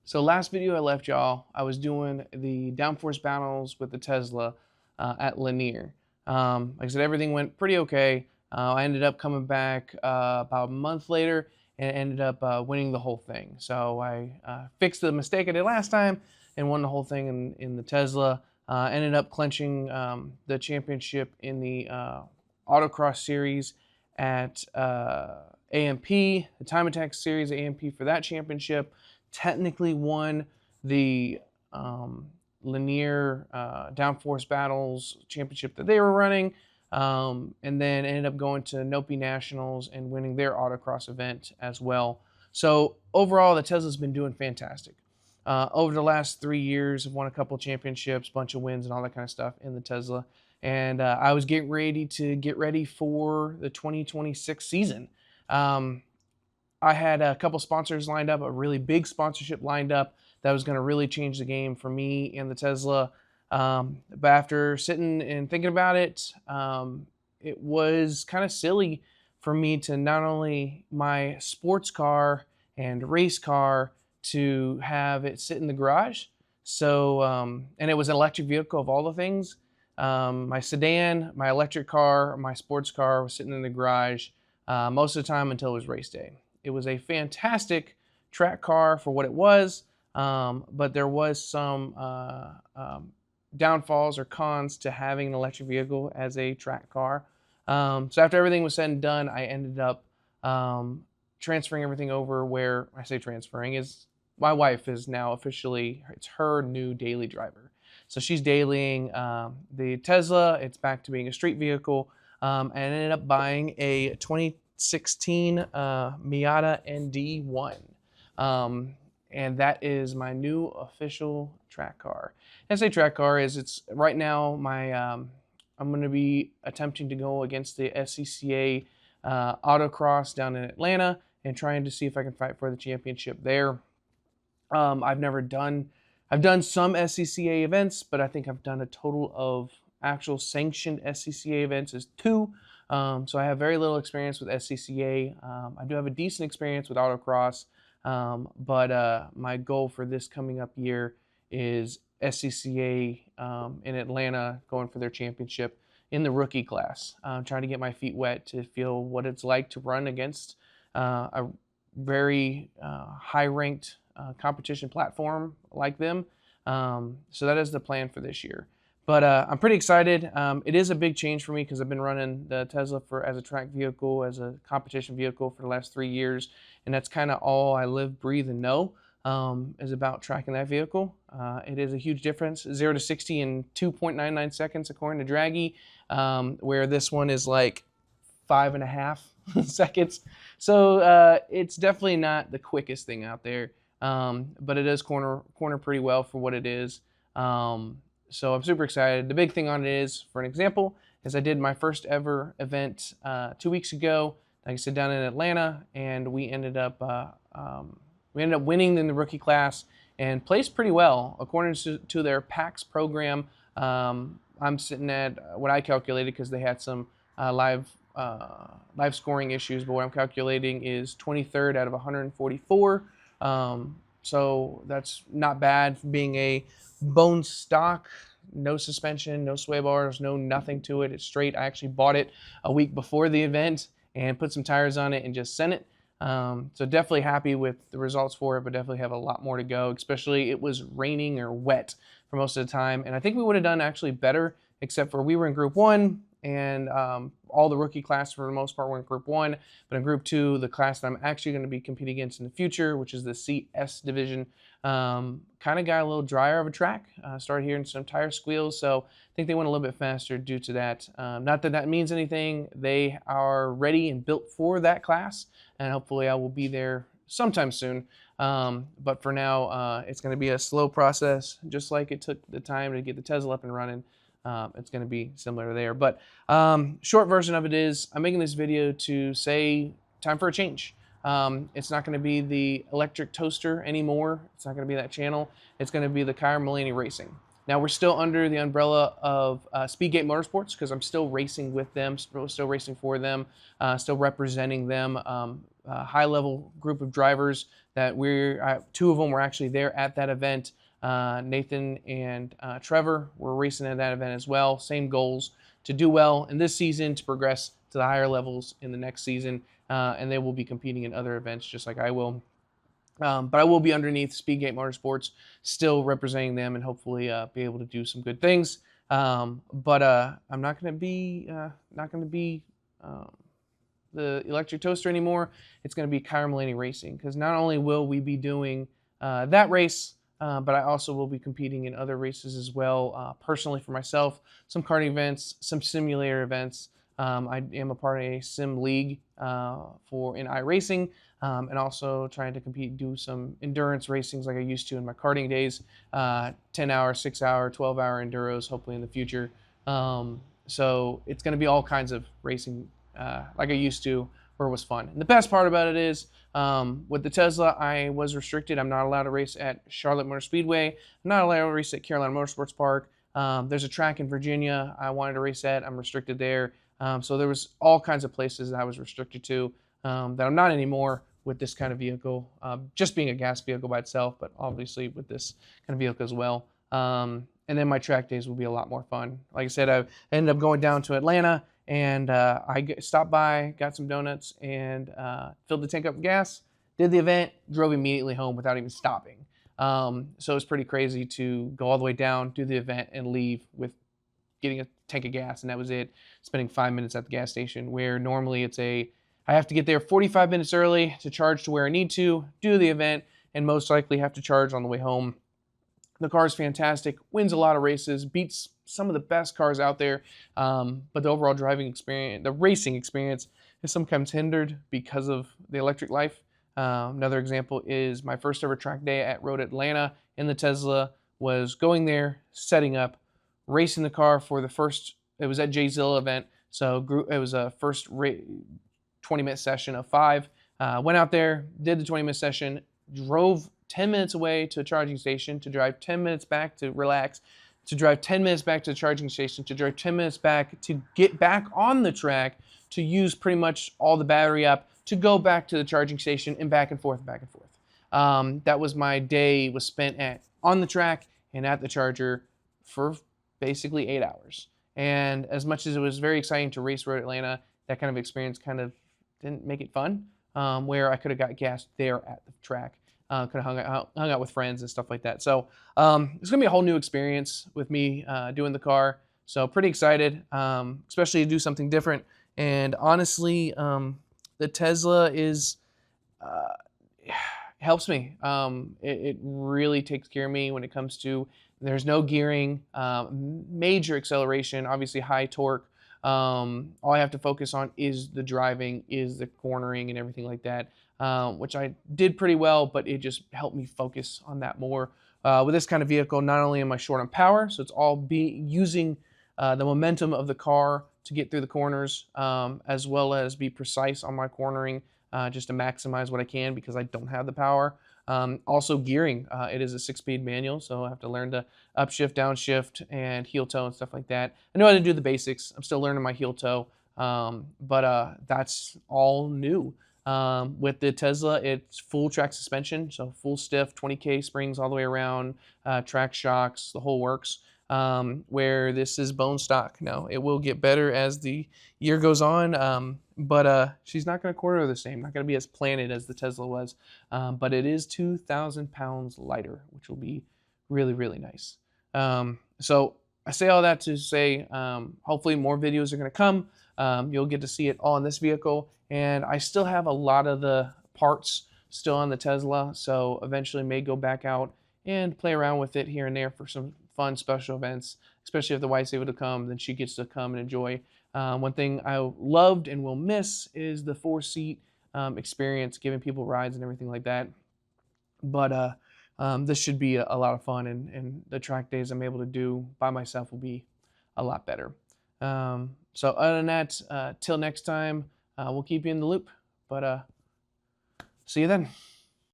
So last video I left y'all, I was doing the downforce battles with the Tesla at Lanier. Like I said, everything went pretty okay. I ended up coming back about a month later and ended up winning the whole thing. So I fixed the mistake I did last time and won the whole thing in the Tesla. Ended up clinching the championship in the autocross series at AMP, the Time Attack series at AMP for that championship. Technically won the Lanier Downforce Battles championship that they were running, and then ended up going to Nopi Nationals and winning their autocross event as well. So overall, the Tesla's been doing fantastic. Over the last 3 years, I've won a couple championships, bunch of wins, and all that kind of stuff in the Tesla. And I was getting ready to get ready for the 2026 season. I had a couple sponsors lined up, a really big sponsorship lined up that was going to really change the game for me and the Tesla. But after sitting and thinking about it, it was kind of silly for me to not only my sports car and race car to have it sit in the garage. So, and it was an electric vehicle of all the things. My sedan, my electric car, my sports car was sitting in the garage most of the time until it was race day. It was a fantastic track car for what it was, but there was some downfalls or cons to having an electric vehicle as a track car. So after everything was said and done, I ended up transferring everything over. Where I say transferring is my wife is now officially, it's her new daily driver. So she's dailying the Tesla. It's back to being a street vehicle, and I ended up buying a 2016 Miata ND1. And that is my new official track car. And I say track car is it's right now my I'm going to be attempting to go against the SCCA autocross down in Atlanta and trying to see if I can fight for the championship there. I've done some SCCA events, but I think I've done a total of actual sanctioned SCCA events is 2. So I have very little experience with SCCA. I do have a decent experience with autocross, but my goal for this coming up year is SCCA in Atlanta, going for their championship in the rookie class. Trying to get my feet wet to feel what it's like to run against a very high-ranked competition platform like them. So that is the plan for this year. But I'm pretty excited. It is a big change for me because I've been running the Tesla as a track vehicle, as a competition vehicle for the last 3 years. And that's kind of all I live, breathe, and know is about tracking that vehicle. It is a huge difference. 0 to 60 in 2.99 seconds, according to Draghi, where this one is like 5.5 seconds. So it's definitely not the quickest thing out there. But it does corner pretty well for what it is. So I'm super excited. The big thing on it is, for an example, is I did my first ever event 2 weeks ago, like I said, down in Atlanta, and we ended up winning in the rookie class and placed pretty well according to their PAX program. I'm sitting at what I calculated because they had some live scoring issues, but what I'm calculating is 23rd out of 144. So that's not bad for being a bone stock, no suspension, no sway bars, no nothing to it. It's straight. I actually bought it a week before the event and put some tires on it and just sent it. So definitely happy with the results for it, but definitely have a lot more to go, especially it was raining or wet for most of the time. And I think we would have done actually better, except for we were in Group 1, and all the rookie class for the most part were in Group 1. But in Group 2, the class that I'm actually going to be competing against in the future, which is the CS division, kind of got a little drier of a track. Started hearing some tire squeals, so I think they went a little bit faster due to that. Not that that means anything. They are ready and built for that class, and hopefully I will be there sometime soon. But for now, it's going to be a slow process, just like it took the time to get the Tesla up and running. It's going to be similar there. But short version of it is I'm making this video to say time for a change. It's not going to be the electric toaster anymore. It's not going to be that channel. It's going to be the Kyer Mullany Racing. Now, we're still under the umbrella of Speedgate Motorsports because I'm still racing with them, still racing for them, still representing them. high-level group of drivers that two of them were actually there at that event. Nathan and Trevor were racing at that event as well. Same goals, to do well in this season, to progress to the higher levels in the next season, and they will be competing in other events just like I will. But I will be underneath Speedgate Motorsports, still representing them, and hopefully be able to do some good things. But I'm not going to be the Electric Toaster anymore. It's going to be Kyra Mulaney Racing, because not only will we be doing that race, but I also will be competing in other races as well, personally for myself, some karting events, some simulator events. I am a part of a sim league in iRacing, and also trying to compete, do some endurance racings like I used to in my karting days, 10-hour, 6-hour, 12-hour enduros, hopefully in the future. So it's going to be all kinds of racing like I used to, where it was fun. And the best part about it is, with the Tesla, I was restricted. I'm not allowed to race at Charlotte Motor Speedway. I'm not allowed to race at Carolina Motorsports Park. There's a track in Virginia I wanted to race at. I'm restricted there. So there was all kinds of places that I was restricted to that I'm not anymore with this kind of vehicle, just being a gas vehicle by itself, but obviously with this kind of vehicle as well. And then my track days will be a lot more fun. Like I said, I ended up going down to Atlanta, and I stopped by, got some donuts, and filled the tank up with gas, did the event, drove immediately home without even stopping. So it's pretty crazy to go all the way down, do the event, and leave with getting a tank of gas, and that was it. Spending 5 minutes at the gas station, where normally I have to get there 45 minutes early to charge to where I need to, do the event, and most likely have to charge on the way home. The car is fantastic, wins a lot of races, beats some of the best cars out there, but the overall driving experience, the racing experience, is sometimes hindered because of the electric life. Another example is my first ever track day at Road Atlanta in the Tesla was going there, setting up, racing the car for the first, it was at Jayzilla event, so it was a first 20-minute session of 5. Went out there, did the 20-minute session, drove 10 minutes away to a charging station, to drive 10 minutes back to relax, to drive 10 minutes back to the charging station, to drive 10 minutes back to get back on the track, to use pretty much all the battery up, to go back to the charging station, and back and forth, back and forth. That was my day, was spent on the track and at the charger for basically 8 hours. And as much as it was very exciting to race Road Atlanta, that kind of experience kind of didn't make it fun, where I could have got gas there at the track, could have hung out with friends and stuff like that. So it's going to be a whole new experience with me doing the car. So pretty excited, especially to do something different. And honestly, the Tesla helps me. It really takes care of me when it comes to, there's no gearing, major acceleration, obviously high torque. All I have to focus on is the driving, is the cornering and everything like that, which I did pretty well, but it just helped me focus on that more. With this kind of vehicle, not only am I short on power, so it's all using the momentum of the car to get through the corners, as well as be precise on my cornering, just to maximize what I can because I don't have the power. Also gearing, it is a 6-speed manual, so I have to learn to upshift, downshift, and heel toe and stuff like that. I know how to do the basics. I'm still learning my heel toe, but that's all new. With the Tesla, it's full track suspension, so full stiff, 20K springs all the way around, track shocks, the whole works. Where this is bone stock. Now, it will get better as the year goes on, but she's not going to quarter the same, not going to be as planted as the Tesla was, but it is 2,000 pounds lighter, which will be really, really nice. So I say all that to say, hopefully more videos are going to come. You'll get to see it all in this vehicle, and I still have a lot of the parts still on the Tesla, so eventually may go back out and play around with it here and there for some fun special events, especially if the wife's able to come, then she gets to come and enjoy. One thing I loved and will miss is the 4-seat experience, giving people rides and everything like that. But this should be a lot of fun, and the track days I'm able to do by myself will be a lot better. So other than that, till next time, we'll keep you in the loop, but see you then.